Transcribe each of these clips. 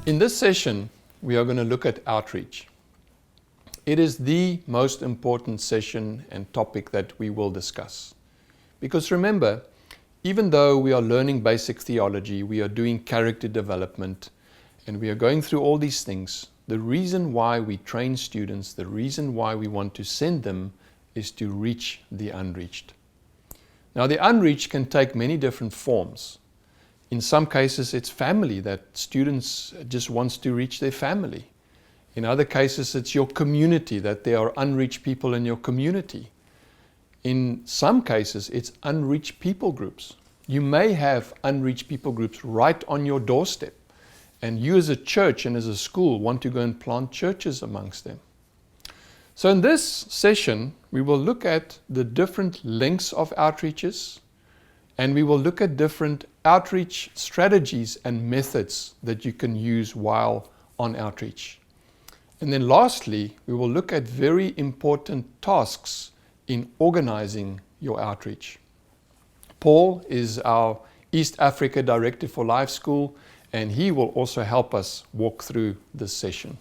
In this session, we are going to look at outreach. It is the most important session and topic that we will discuss. Because remember, even though we are learning basic theology, we are doing character development, and we are going through all these things, the reason why we train students, the reason why we want to send them, is to reach the unreached. Now, the unreached can take many different forms. In some cases, it's family, that students just wants to reach their family. In other cases, it's your community, that there are unreached people in your community. In some cases, it's unreached people groups. You may have unreached people groups right on your doorstep, and you as a church and as a school want to go and plant churches amongst them. So in this session, we will look at the different lengths of outreaches, and we will look at different outreach strategies and methods that you can use while on outreach. And then lastly, we will look at very important tasks in organizing your outreach. Paul is our East Africa Director for Life School, and he will also help us walk through this session.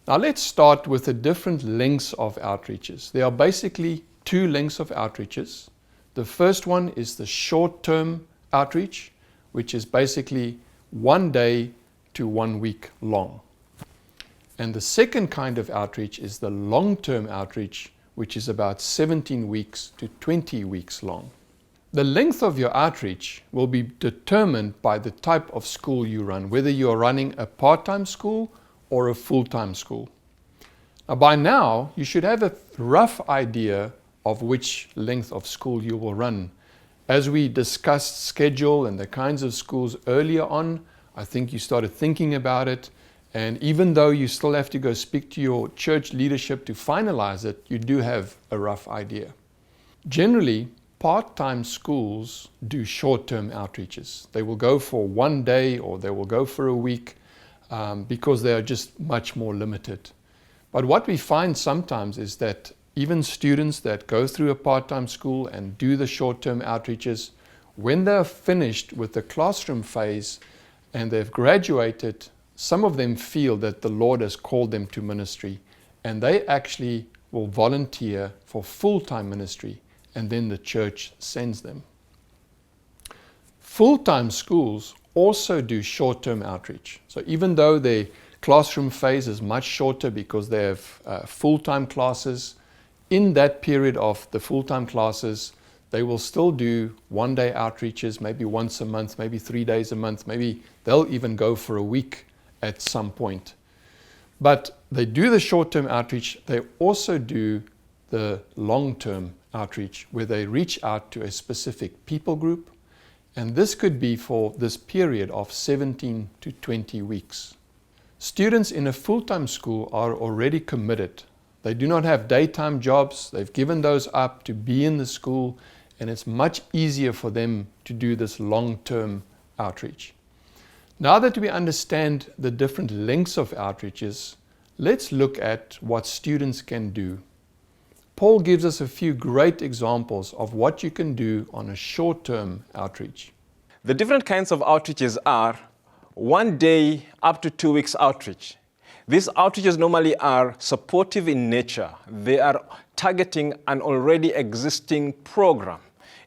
Now let's start with the different lengths of outreaches. There are basically two lengths of outreaches. The first one is the short-term outreach, which is basically 1 day to 1 week long. And the second kind of outreach is the long-term outreach, which is about 17 weeks to 20 weeks long. The length of your outreach will be determined by the type of school you run, whether you are running a part-time school or a full-time school. Now, by now, you should have a rough idea of which length of school you will run. As we discussed schedule and the kinds of schools earlier on, I think you started thinking about it. And even though you still have to go speak to your church leadership to finalize it, you do have a rough idea. Generally, part-time schools do short-term outreaches. They will go for 1 day or they will go for a week because they are just much more limited. But what we find sometimes is that even students that go through a part-time school and do the short-term outreaches, when they're finished with the classroom phase and they've graduated, some of them feel that the Lord has called them to ministry, and they actually will volunteer for full-time ministry, and then the church sends them. Full-time schools also do short-term outreach. So even though their classroom phase is much shorter because they have full-time classes, in that period of the full-time classes, they will still do 1 day outreaches, maybe once a month, maybe 3 days a month, maybe they'll even go for a week at some point. But they do the short-term outreach. They also do the long-term outreach, where they reach out to a specific people group. And this could be for this period of 17 to 20 weeks. Students in a full-time school are already committed. They do not have daytime jobs. They've given those up to be in the school, and it's much easier for them to do this long-term outreach. Now that we understand the different lengths of outreaches, let's look at what students can do. Paul gives us a few great examples of what you can do on a short-term outreach. The different kinds of outreaches are 1 day up to 2 weeks outreach. These outreaches normally are supportive in nature. They are targeting an already existing program.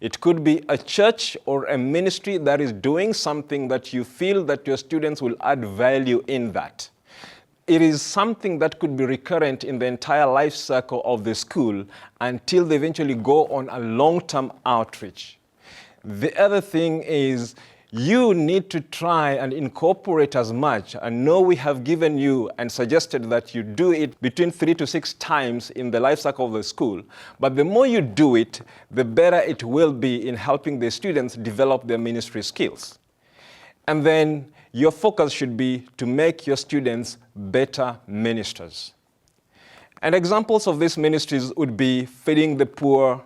It could be a church or a ministry that is doing something that you feel that your students will add value in that. It is something that could be recurrent in the entire life cycle of the school until they eventually go on a long-term outreach. The other thing is you need to try and incorporate as much. I know we have given you and suggested that you do it between 3 to 6 times in the life cycle of the school. But the more you do it, the better it will be in helping the students develop their ministry skills. And then your focus should be to make your students better ministers. And examples of these ministries would be feeding the poor.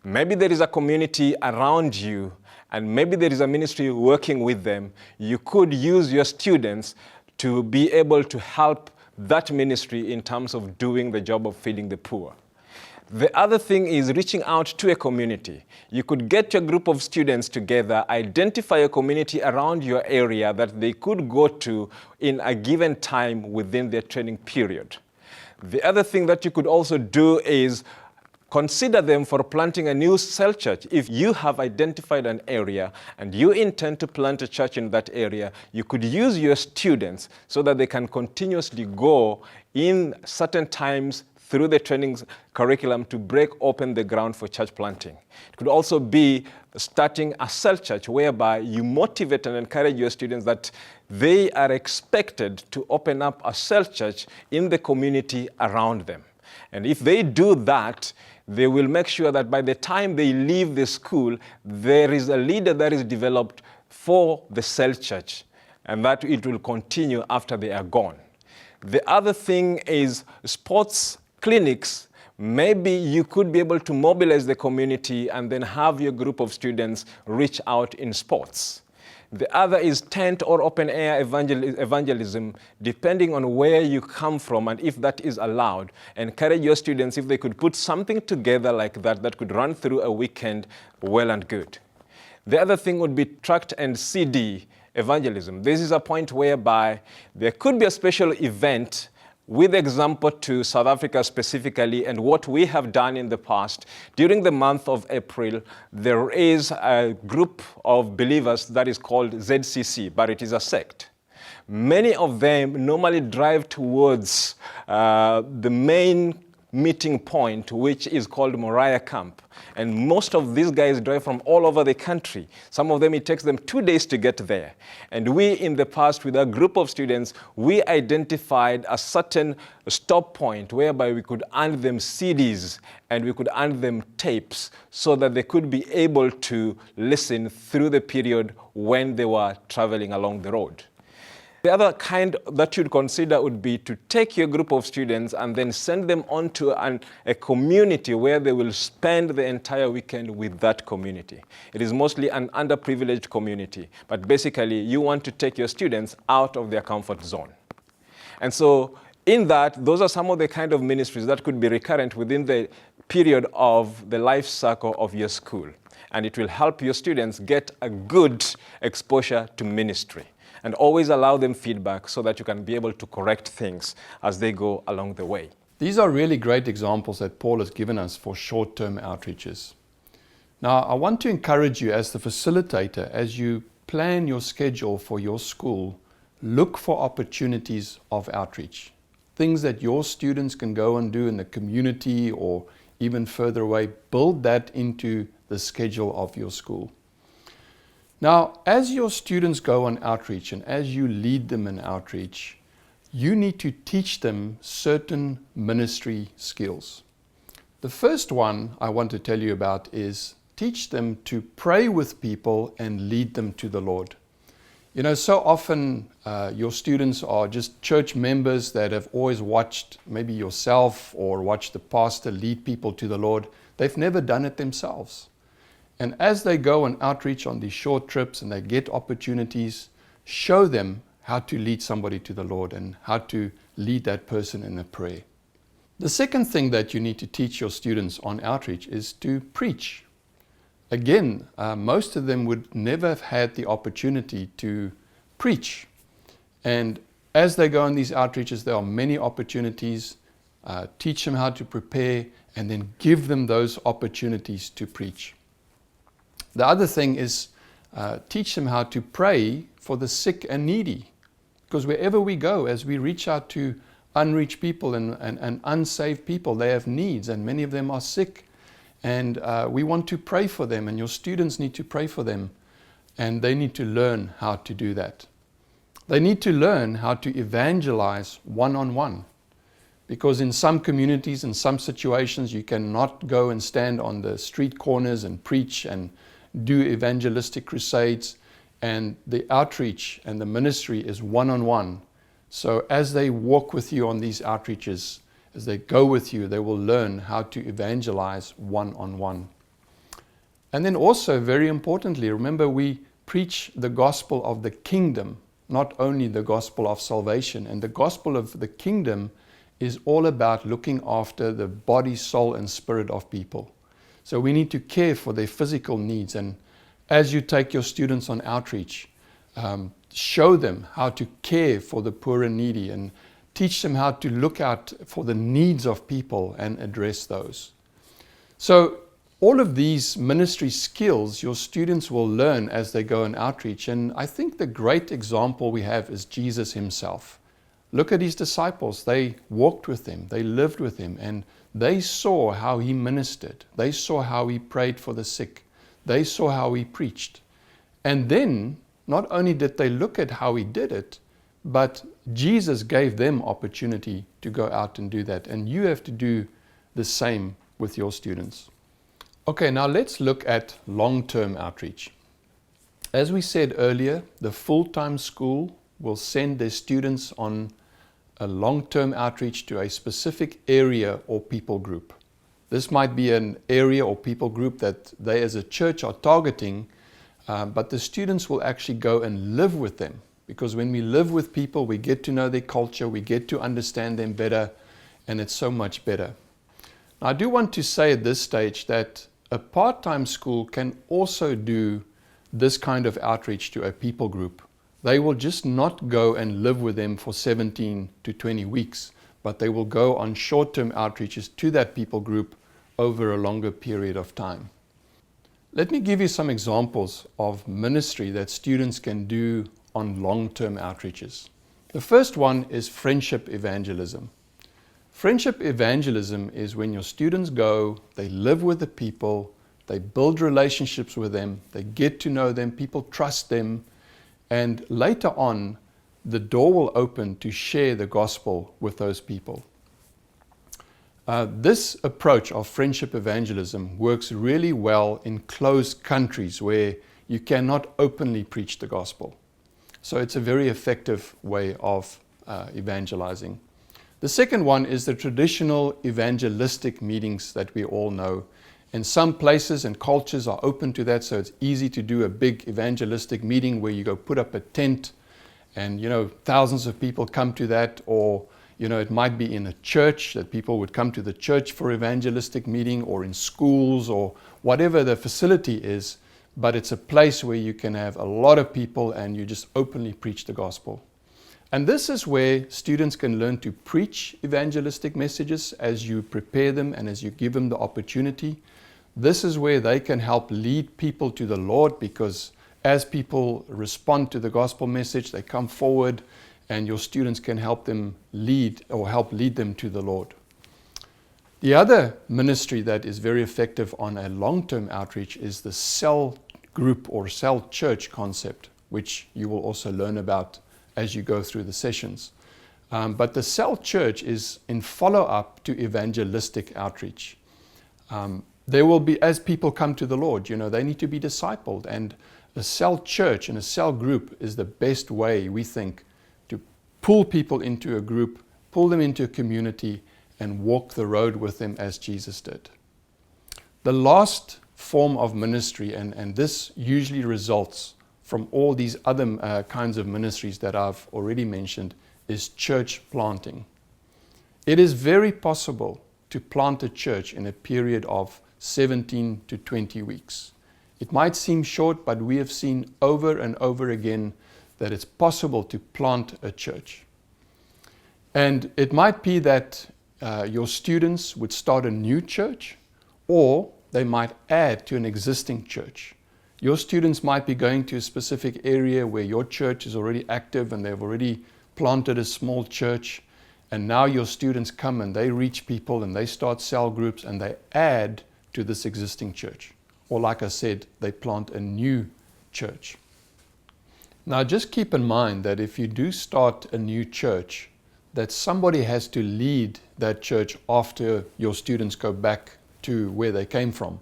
Maybe there is a community around you, and maybe there is a ministry working with them. You could use your students to be able to help that ministry in terms of doing the job of feeding the poor. The other thing is reaching out to a community. You could get your group of students together, identify a community around your area that they could go to in a given time within their training period. The other thing that you could also do is consider them for planting a new cell church. If you have identified an area and you intend to plant a church in that area, you could use your students so that they can continuously go in certain times through the training curriculum to break open the ground for church planting. It could also be starting a cell church whereby you motivate and encourage your students that they are expected to open up a cell church in the community around them. And if they do that, they will make sure that by the time they leave the school, there is a leader that is developed for the cell church, and that it will continue after they are gone. The other thing is sports clinics. Maybe you could be able to mobilize the community and then have your group of students reach out in sports. The other is tent or open air evangelism, depending on where you come from and if that is allowed. Encourage your students, if they could put something together like that, that could run through a weekend, well and good. The other thing would be tract and CD evangelism. This is a point whereby there could be a special event with example to South Africa specifically, and what we have done in the past. During the month of April, there is a group of believers that is called ZCC, but it is a sect. Many of them normally drive towards the main meeting point, which is called Moriah Camp. And most of these guys drive from all over the country. Some of them, it takes them 2 days to get there. And we, in the past, with a group of students, we identified a certain stop point whereby we could hand them CDs and we could hand them tapes so that they could be able to listen through the period when they were traveling along the road. The other kind that you'd consider would be to take your group of students and then send them onto a community where they will spend the entire weekend with that community. It is mostly an underprivileged community, but basically you want to take your students out of their comfort zone. And so in that, those are some of the kind of ministries that could be recurrent within the period of the life cycle of your school. And it will help your students get a good exposure to ministry. And always allow them feedback so that you can be able to correct things as they go along the way. These are really great examples that Paul has given us for short-term outreaches. Now, I want to encourage you as the facilitator, as you plan your schedule for your school, look for opportunities of outreach. Things that your students can go and do in the community or even further away. Build that into the schedule of your school. Now, as your students go on outreach and as you lead them in outreach, you need to teach them certain ministry skills. The first one I want to tell you about is teach them to pray with people and lead them to the Lord. You know, so often your students are just church members that have always watched maybe yourself or watched the pastor lead people to the Lord. They've never done it themselves. And as they go on outreach on these short trips and they get opportunities, show them how to lead somebody to the Lord and how to lead that person in a prayer. The second thing that you need to teach your students on outreach is to preach. Again, most of them would never have had the opportunity to preach. And as they go on these outreaches, there are many opportunities. Teach them how to prepare and then give them those opportunities to preach. The other thing is teach them how to pray for the sick and needy. Because wherever we go, as we reach out to unreached people and unsaved people, they have needs and many of them are sick. And we want to pray for them, and your students need to pray for them. And they need to learn how to do that. They need to learn how to evangelize one-on-one. Because in some communities, in some situations, you cannot go and stand on the street corners and preach and do evangelistic crusades, and the outreach and the ministry is one-on-one. So as they walk with you on these outreaches, as they go with you, they will learn how to evangelize one-on-one. And then also, very importantly, remember we preach the gospel of the kingdom, not only the gospel of salvation. And the gospel of the kingdom is all about looking after the body, soul, and spirit of people. So we need to care for their physical needs. And as you take your students on outreach, show them how to care for the poor and needy, and teach them how to look out for the needs of people and address those. So all of these ministry skills your students will learn as they go on outreach. And I think the great example we have is Jesus himself. Look at his disciples. They walked with him, they lived with him, and they saw how he ministered. They saw how he prayed for the sick. They saw how he preached. And then, not only did they look at how he did it, but Jesus gave them opportunity to go out and do that. And you have to do the same with your students. Okay, now let's look at long-term outreach. As we said earlier, the full-time school will send their students on a long-term outreach to a specific area or people group. This might be an area or people group that they as a church are targeting, but the students will actually go and live with them. Because when we live with people, we get to know their culture, we get to understand them better, and it's so much better. Now, I do want to say at this stage that a part-time school can also do this kind of outreach to a people group. They will just not go and live with them for 17 to 20 weeks, but they will go on short-term outreaches to that people group over a longer period of time. Let me give you some examples of ministry that students can do on long-term outreaches. The first one is friendship evangelism. Friendship evangelism is when your students go, they live with the people, they build relationships with them, they get to know them, people trust them, and later on, the door will open to share the gospel with those people. This approach of friendship evangelism works really well in closed countries where you cannot openly preach the gospel. So it's a very effective way of evangelizing. The second one is the traditional evangelistic meetings that we all know. And some places and cultures are open to that, so it's easy to do a big evangelistic meeting where you go put up a tent and, thousands of people come to that. Or, it might be in a church that people would come to the church for evangelistic meeting, or in schools, or whatever the facility is. But it's a place where you can have a lot of people and you just openly preach the gospel. And this is where students can learn to preach evangelistic messages as you prepare them and as you give them the opportunity. This is where they can help lead people to the Lord, because as people respond to the gospel message, they come forward and your students can help them lead them to the Lord. The other ministry that is very effective on a long-term outreach is the cell group or cell church concept, which you will also learn about as you go through the sessions. But the cell church is in follow-up to evangelistic outreach. There will be, as people come to the Lord, they need to be discipled. And a cell church and a cell group is the best way, we think, to pull people into a group, pull them into a community, and walk the road with them as Jesus did. The last form of ministry, and this usually results from all these other kinds of ministries that I've already mentioned, is church planting. It is very possible to plant a church in a period of 17 to 20 weeks. It might seem short, but we have seen over and over again that it's possible to plant a church. And it might be that your students would start a new church, or they might add to an existing church. Your students might be going to a specific area where your church is already active and they've already planted a small church, and now your students come and they reach people and they start cell groups and they add to this existing church. Or like I said, they plant a new church. Now just keep in mind that if you do start a new church, that somebody has to lead that church after your students go back to where they came from.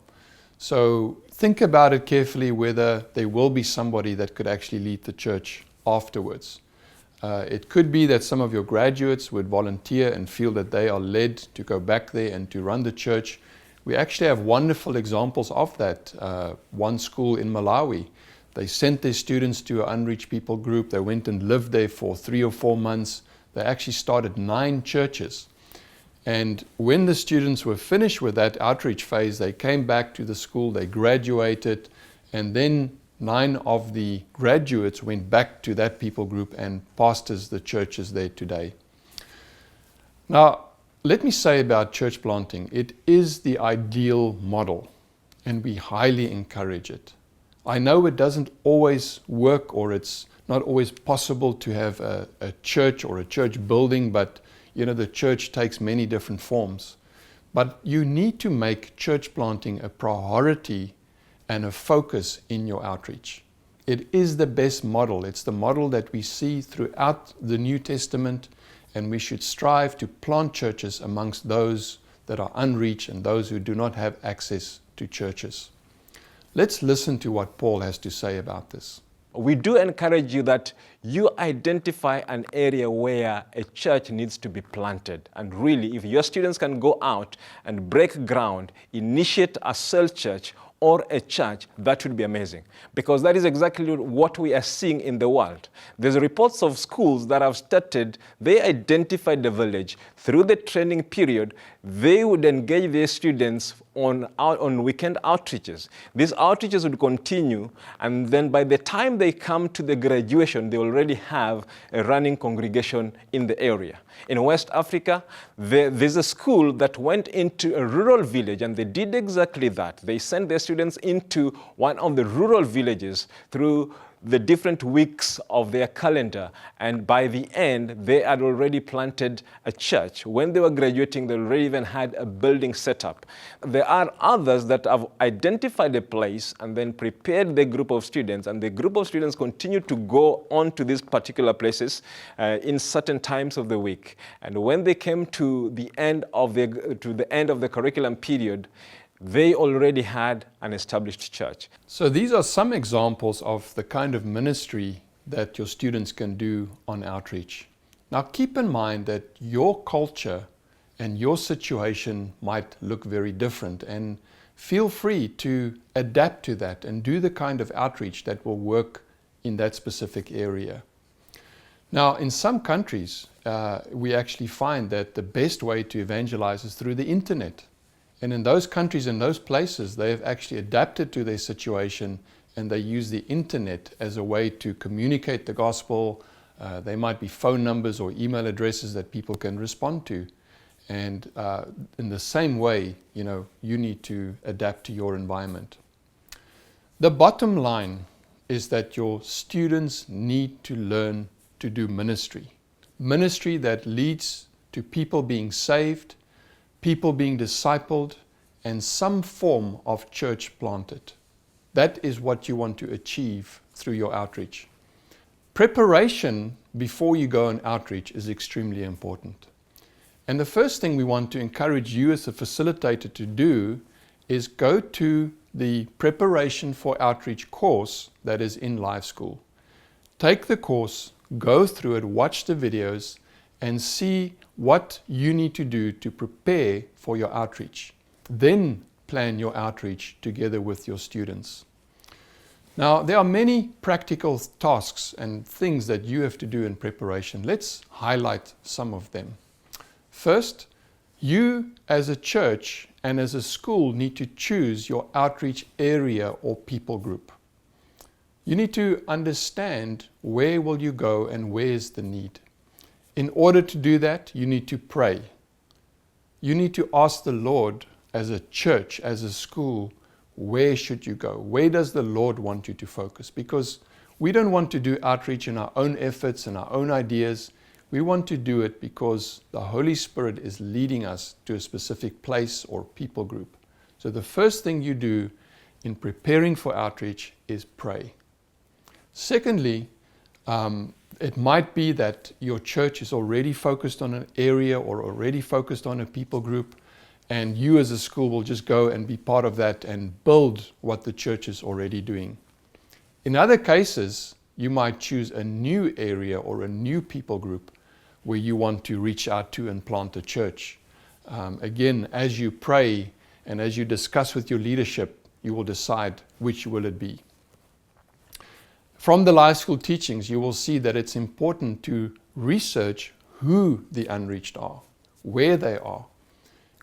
So think about it carefully whether there will be somebody that could actually lead the church afterwards. It could be that some of your graduates would volunteer and feel that they are led to go back there and to run the church. We actually have wonderful examples of that. One school in Malawi, they sent their students to an unreached people group. They went and lived there for 3 or 4 months. They actually started 9 churches. And when the students were finished with that outreach phase, they came back to the school, they graduated, and then 9 of the graduates went back to that people group and pastors the churches there today. Now, let me say about church planting, it is the ideal model, and we highly encourage it. I know it doesn't always work, or it's not always possible to have a church or a church building, but the church takes many different forms. But you need to make church planting a priority and a focus in your outreach. It is the best model. It's the model that we see throughout the New Testament, and we should strive to plant churches amongst those that are unreached and those who do not have access to churches. Let's listen to what Paul has to say about this. We do encourage you that you identify an area where a church needs to be planted. And really, if your students can go out and break ground, initiate a cell church or a church, that would be amazing. Because that is exactly what we are seeing in the world. There's reports of schools that have started, they identified the village. Through the training period, they would engage their students on weekend outreaches. These outreaches would continue, and then by the time they come to the graduation, they already have a running congregation in the area. In West Africa, there's a school that went into a rural village, and they did exactly that. They sent their students into one of the rural villages through the different weeks of their calendar, and by the end, they had already planted a church. When they were graduating, they already even had a building set up. There are others that have identified a place and then prepared the group of students, and the group of students continue to go on to these particular places in certain times of the week. And when they came to the end of the curriculum period, they already had an established church. So these are some examples of the kind of ministry that your students can do on outreach. Now keep in mind that your culture and your situation might look very different, and feel free to adapt to that and do the kind of outreach that will work in that specific area. Now in some countries, we actually find that the best way to evangelize is through the internet. And in those countries and those places, they have actually adapted to their situation, and they use the internet as a way to communicate the gospel. There might be phone numbers or email addresses that people can respond to. And in the same way, you need to adapt to your environment. The bottom line is that your students need to learn to do ministry. Ministry that leads to people being saved, people being discipled, and some form of church planted. That is what you want to achieve through your outreach. Preparation before you go on outreach is extremely important. And the first thing we want to encourage you as a facilitator to do is go to the preparation for outreach course that is in Live School. Take the course, go through it, watch the videos, and see what you need to do to prepare for your outreach. Then plan your outreach together with your students. Now, there are many practical tasks and things that you have to do in preparation. Let's highlight some of them. First, you as a church and as a school need to choose your outreach area or people group. You need to understand where will you go and where is the need. In order to do that, you need to pray. You need to ask the Lord as a church, as a school, where should you go? Where does the Lord want you to focus? Because we don't want to do outreach in our own efforts and our own ideas. We want to do it because the Holy Spirit is leading us to a specific place or people group. So the first thing you do in preparing for outreach is pray. Secondly, it might be that your church is already focused on an area or already focused on a people group, and you as a school will just go and be part of that and build what the church is already doing. In other cases, you might choose a new area or a new people group where you want to reach out to and plant a church. Again, as you pray and as you discuss with your leadership, you will decide which will it be. From the Live School teachings, you will see that it's important to research who the unreached are, where they are,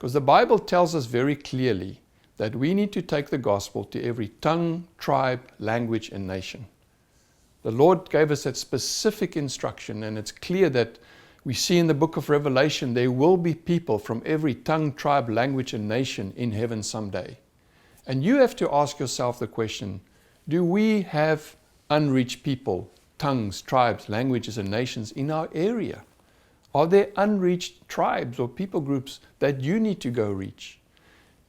Because the Bible tells us very clearly that we need to take the gospel to every tongue, tribe, language, and nation. The Lord gave us that specific instruction, and it's clear that we see in the book of Revelation there will be people from every tongue, tribe, language, and nation in heaven someday. And you have to ask yourself the question, do we have unreached people, tongues, tribes, languages, and nations in our area? Are there unreached tribes or people groups that you need to go reach?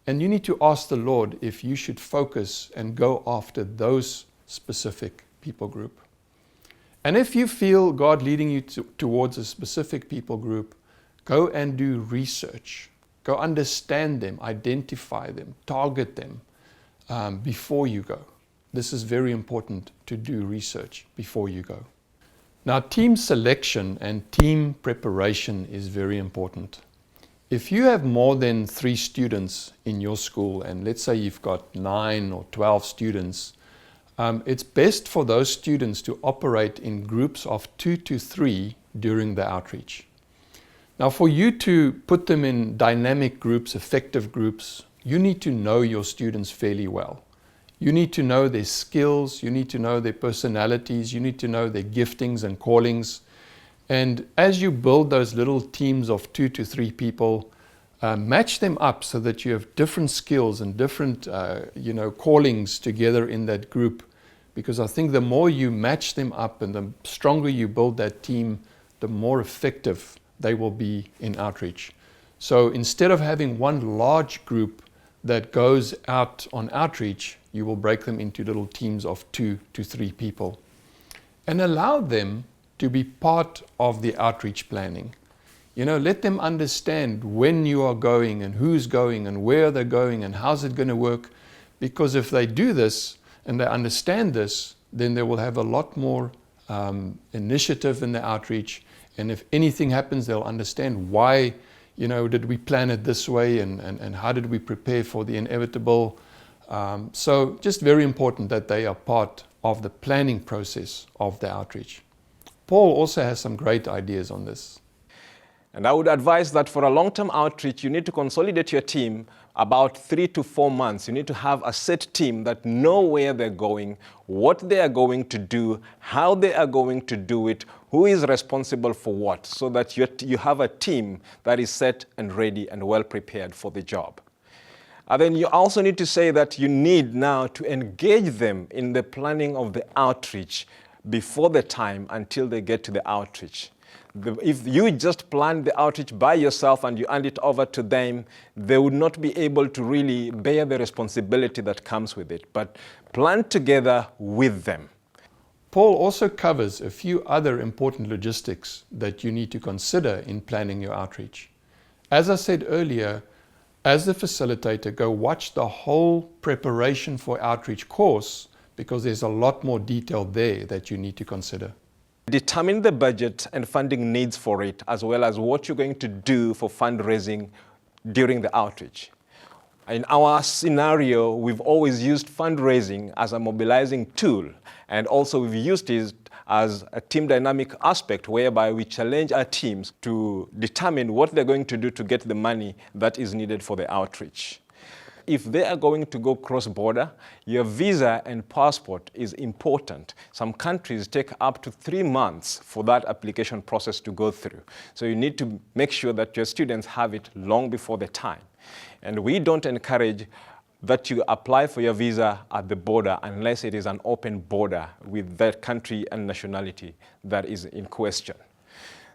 And you need to ask the Lord if you should focus and go after those specific people group. And if you feel God leading you towards a specific people group, go and do research. Go understand them, identify them, target them before you go. This is very important to do research before you go. Now, team selection and team preparation is very important. If you have more than 3 students in your school, and let's say you've got 9 or 12 students, it's best for those students to operate in groups of 2 to 3 during the outreach. Now, for you to put them in dynamic groups, effective groups, you need to know your students fairly well. You need to know their skills, you need to know their personalities, you need to know their giftings and callings. And as you build those little teams of 2 to 3 people, match them up so that you have different skills and different callings together in that group. Because I think the more you match them up and the stronger you build that team, the more effective they will be in outreach. So instead of having one large group that goes out on outreach, you will break them into little teams of 2 to 3 people and allow them to be part of the outreach planning. Let them understand when you are going and who's going and where they're going and how's it going to work. Because if they do this and they understand this, then they will have a lot more initiative in the outreach. And if anything happens, they'll understand why, did we plan it this way and how did we prepare for the inevitable. So just very important that they are part of the planning process of the outreach. Paul also has some great ideas on this. And I would advise that for a long-term outreach, you need to consolidate your team about 3 to 4 months. You need to have a set team that know where they're going, what they are going to do, how they are going to do it, who is responsible for what, so that you have a team that is set and ready and well prepared for the job. And then you also need to say that you need now to engage them in the planning of the outreach before the time until they get to the outreach. If you just plan the outreach by yourself and you hand it over to them, they would not be able to really bear the responsibility that comes with it. But plan together with them. Paul also covers a few other important logistics that you need to consider in planning your outreach. As I said earlier, as the facilitator, go watch the whole preparation for outreach course, because there's a lot more detail there that you need to consider. Determine the budget and funding needs for it, as well as what you're going to do for fundraising during the outreach. In our scenario, we've always used fundraising as a mobilizing tool, and also we've used it as a team dynamic aspect whereby we challenge our teams to determine what they're going to do to get the money that is needed for the outreach. If they are going to go cross-border, your visa and passport is important. Some countries take up to 3 months for that application process to go through. So you need to make sure that your students have it long before the time. And we don't encourage that you apply for your visa at the border unless it is an open border with that country and nationality that is in question.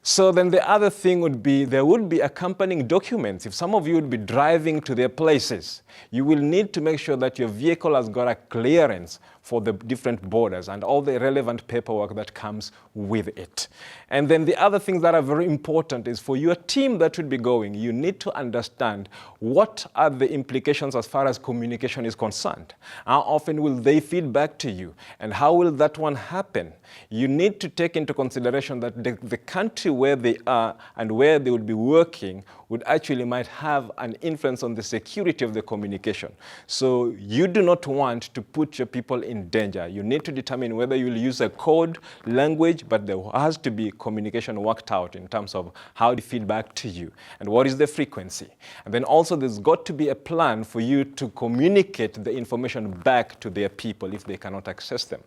So then the other thing would be, there would be accompanying documents. If some of you would be driving to their places, you will need to make sure that your vehicle has got a clearance for the different borders and all the relevant paperwork that comes with it. And then the other things that are very important is for your team that would be going, you need to understand what are the implications as far as communication is concerned. How often will they feed back to you? And how will that one happen? You need to take into consideration that the country where they are and where they will be working would actually might have an influence on the security of the communication. So you do not want to put your people in danger. You need to determine whether you'll use a code language, but there has to be communication worked out in terms of how the feedback to you and what is the frequency. And then also there's got to be a plan for you to communicate the information back to their people if they cannot access them.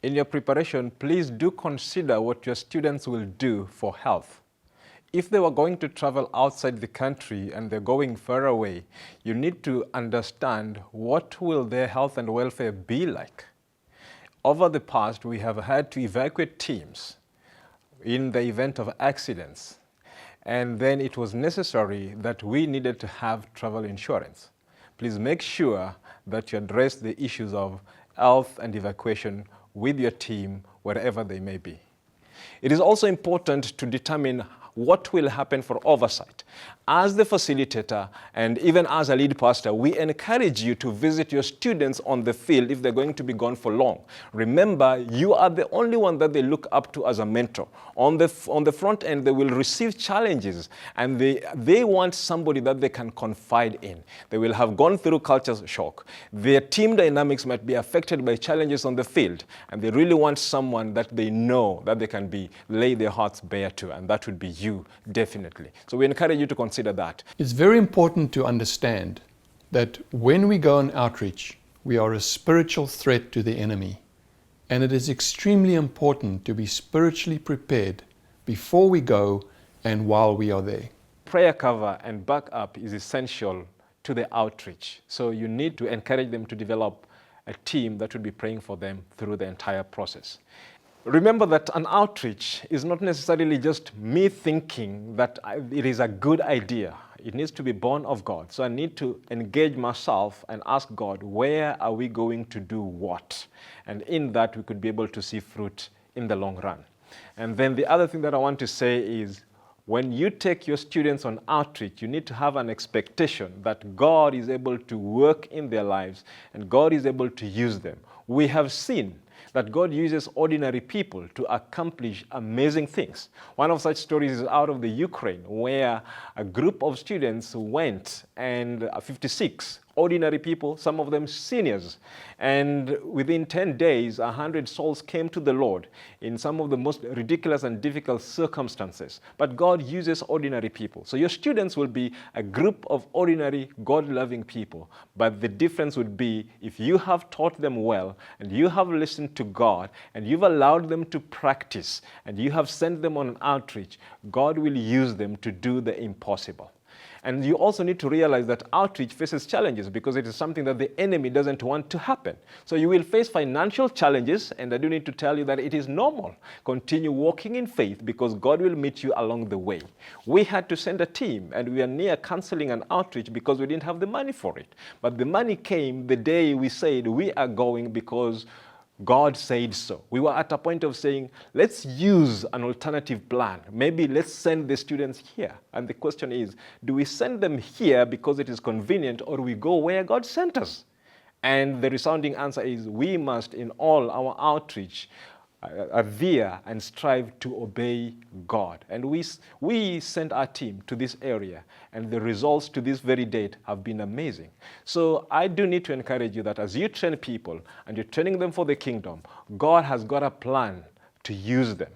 In your preparation, please do consider what your students will do for health. If they were going to travel outside the country and they're going far away, you need to understand what will their health and welfare be like. Over the past, we have had to evacuate teams in the event of accidents. And then it was necessary that we needed to have travel insurance. Please make sure that you address the issues of health and evacuation with your team wherever they may be. It is also important to determine what will happen for oversight. As the facilitator and even as a lead pastor, we encourage you to visit your students on the field if they're going to be gone for long. Remember, you are the only one that they look up to as a mentor. On the front end, they will receive challenges and they want somebody that they can confide in. They will have gone through culture shock. Their team dynamics might be affected by challenges on the field, and they really want someone that they know that they can lay their hearts bare to, and that would be you, definitely. So we encourage you to consider that. It's very important to understand that when we go on outreach, we are a spiritual threat to the enemy. And it is extremely important to be spiritually prepared before we go and while we are there. Prayer cover and backup is essential to the outreach. So you need to encourage them to develop a team that will be praying for them through the entire process. Remember that an outreach is not necessarily just me thinking that it is a good idea. It needs to be born of God. So I need to engage myself and ask God, where are we going to do what? And in that, we could be able to see fruit in the long run. And then the other thing that I want to say is, when you take your students on outreach, you need to have an expectation that God is able to work in their lives and God is able to use them. We have seen that God uses ordinary people to accomplish amazing things. One of such stories is out of the Ukraine, where a group of students went, and 56 ordinary people, some of them seniors, and within 10 days, 100 souls came to the Lord in some of the most ridiculous and difficult circumstances. But God uses ordinary people. So your students will be a group of ordinary, God-loving people. But the difference would be if you have taught them well, and you have listened to God, and you've allowed them to practice, and you have sent them on an outreach, God will use them to do the impossible. And you also need to realize that outreach faces challenges because it is something that the enemy doesn't want to happen. So you will face financial challenges, and I do need to tell you that it is normal. Continue walking in faith because God will meet you along the way. We had to send a team, and we are near canceling an outreach because we didn't have the money for it. But the money came the day we said we are going because God said so. We were at a point of saying, let's use an alternative plan. Maybe let's send the students here. And the question is, do we send them here because it is convenient, or do we go where God sent us? And the resounding answer is, we must, in all our outreach, revere and strive to obey God. And we sent our team to this area, and the results to this very date have been amazing. So I do need to encourage you that as you train people and you're training them for the kingdom, God has got a plan to use them.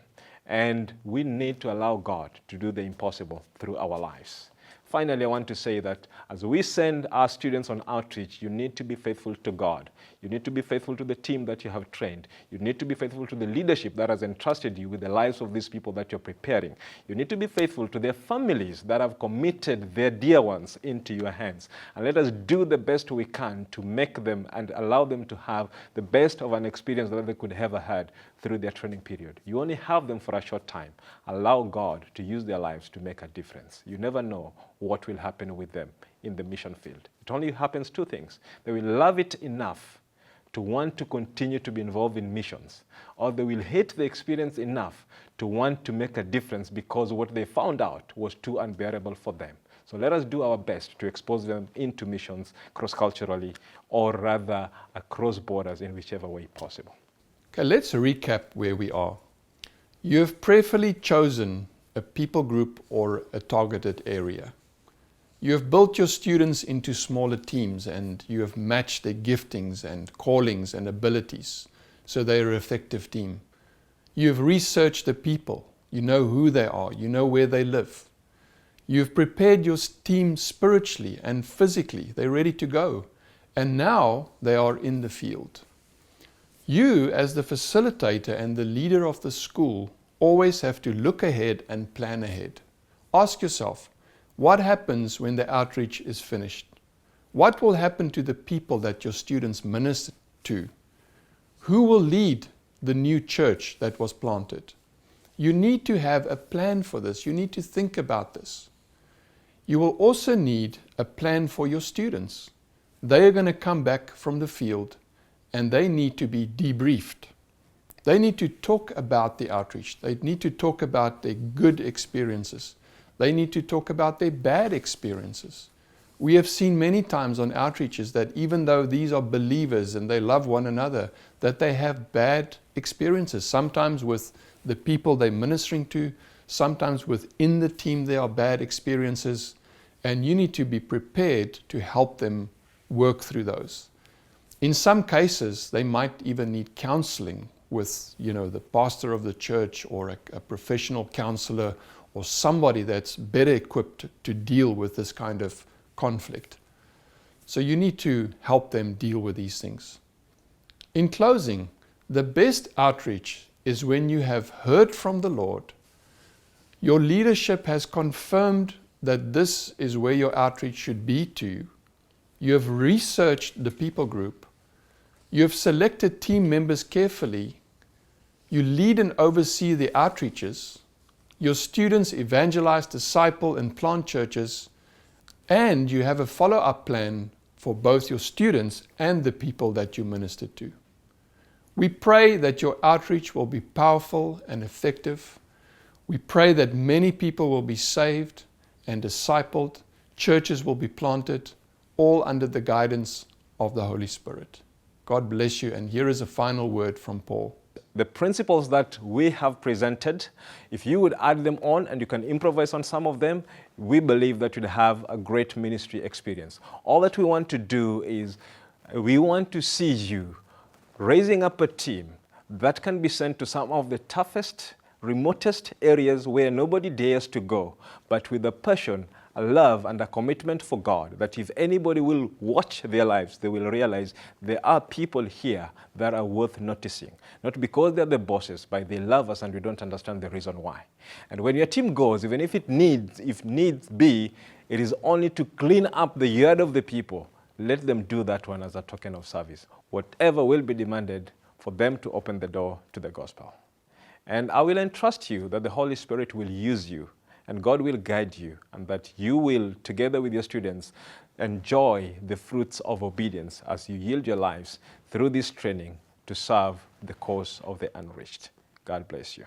And we need to allow God to do the impossible through our lives. Finally, I want to say that as we send our students on outreach, you need to be faithful to God. You need to be faithful to the team that you have trained. You need to be faithful to the leadership that has entrusted you with the lives of these people that you're preparing. You need to be faithful to their families that have committed their dear ones into your hands. And let us do the best we can to make them and allow them to have the best of an experience that they could have had through their training period. You only have them for a short time. Allow God to use their lives to make a difference. You never know what will happen with them in the mission field. It only happens two things. They will love it enough to want to continue to be involved in missions, or they will hate the experience enough to want to make a difference because what they found out was too unbearable for them. So let us do our best to expose them into missions cross-culturally, or rather across borders in whichever way possible. Okay, let's recap where we are. You have prayerfully chosen a people group or a targeted area. You have built your students into smaller teams and you have matched their giftings and callings and abilities so they are an effective team. You have researched the people. You know who they are. You know where they live. You have prepared your team spiritually and physically. They're ready to go. And now they are in the field. You, as the facilitator and the leader of the school, always have to look ahead and plan ahead. Ask yourself, what happens when the outreach is finished? What will happen to the people that your students minister to? Who will lead the new church that was planted? You need to have a plan for this. You need to think about this. You will also need a plan for your students. They are going to come back from the field and they need to be debriefed. They need to talk about the outreach. They need to talk about their good experiences. They need to talk about their bad experiences. We have seen many times on outreaches that even though these are believers and they love one another, that they have bad experiences, sometimes with the people they're ministering to, sometimes within the team there are bad experiences, and you need to be prepared to help them work through those. In some cases, they might even need counseling with, the pastor of the church or a professional counselor or somebody that's better equipped to deal with this kind of conflict. So you need to help them deal with these things. In closing, the best outreach is when you have heard from the Lord, your leadership has confirmed that this is where your outreach should be to. You have researched the people group. You have selected team members carefully. You lead and oversee the outreaches. Your students evangelize, disciple, and plant churches. And you have a follow-up plan for both your students and the people that you minister to. We pray that your outreach will be powerful and effective. We pray that many people will be saved and discipled. Churches will be planted, all under the guidance of the Holy Spirit. God bless you. And here is a final word from Paul. The principles that we have presented, if you would add them on and you can improvise on some of them, we believe that you'd have a great ministry experience. All that we want to do is we want to see you raising up a team that can be sent to some of the toughest, remotest areas where nobody dares to go, but with a passion, a love, and a commitment for God, that if anybody will watch their lives, they will realize there are people here that are worth noticing. Not because they're the bosses, but they love us and we don't understand the reason why. And when your team goes, even if needs be, it is only to clean up the yard of the people. Let them do that one as a token of service. Whatever will be demanded for them to open the door to the gospel. And I will entrust you that the Holy Spirit will use you and God will guide you, and that you will, together with your students, enjoy the fruits of obedience as you yield your lives through this training to serve the cause of the unreached. God bless you.